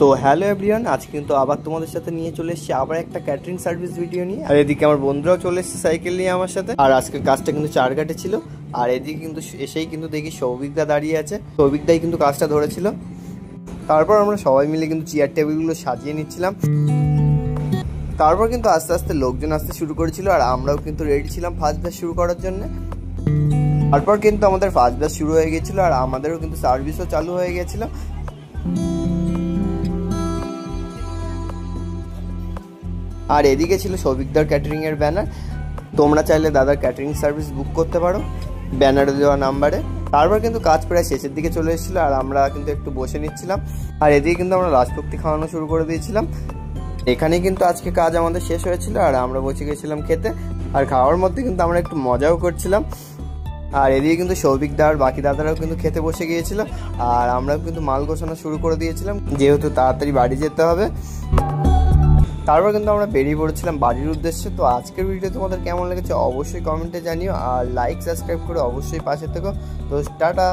তো hello everyone, আজ কিন্তু আবার তোমাদের সাথে নিয়ে চলে এসেছি আবার একটা ক্যাটারিং সার্ভিস ভিডিও নিয়ে। আর এদিকে আমার বন্ধুরাও চলে এসেছে সাইকেল নিয়ে আমার সাথে। আর আজকের কাজটা কিন্তু চারঘাটে ছিল। আর এদিকে কিন্তু এসেই কিন্তু দেখি সৌভিকদা দাঁড়িয়ে আছে। সৌভিকদাই কিন্তু কাজটা ধরেছিল। তারপর আমরা সবাই মিলে কিন্তু চেয়ার টেবিলগুলো সাজিয়ে নিচ্ছিলাম। তারপর কিন্তু আস্তে আস্তে লোকজন আসতে শুরু করেছিল, আর আমরাও কিন্তু রেডি ছিলাম ফার্স্ট ব্যাচ শুরু করার জন্য। তারপর কিন্তু আমাদের ফার্স্ট ব্যাচ শুরু হয়ে গিয়েছিল, আর আমাদেরও কিন্তু সার্ভিসও চালু হয়ে গিয়েছিল। আর এদিকে ছিল সৌভিকদার ক্যাটারিং এর ব্যানার। তোমরা চাইলে দাদার ক্যাটারিং সার্ভিস বুক করতে পারো ব্যানারে দেওয়া নাম্বারে। তারপর কিন্তু কাজ প্রায় শেষের দিকে চলে এসেছিলো, আর আমরা কিন্তু একটু বসে নিচ্ছিলাম। আর এদিকে কিন্তু আমরা রাজভক্তি খাওয়ানো শুরু করে দিয়েছিলাম। এখানেই কিন্তু আজকে কাজ আমাদের শেষ হয়েছিল, আর আমরা বসে গেছিলাম খেতে। আর খাওয়ার মধ্যে কিন্তু আমরা একটু মজাও করছিলাম। আর এদিকে কিন্তু সৌভিকদা আর বাকি দাদারাও কিন্তু খেতে বসে গিয়েছিল, আর আমরাও কিন্তু মাল গোছানো শুরু করে দিয়েছিলাম, যেহেতু তাড়াতাড়ি বাড়ি যেতে হবে। তারপর কিন্তু আমরা বেরিয়ে পড়েছিলাম বাড়ির উদ্দেশ্যে। তো আজকের ভিডিও তোমাদের কেমন লেগেছে অবশ্যই কমেন্টে জানিও, আর লাইক সাবস্ক্রাইব করে অবশ্যই পাশে থেকো। তো টাটা।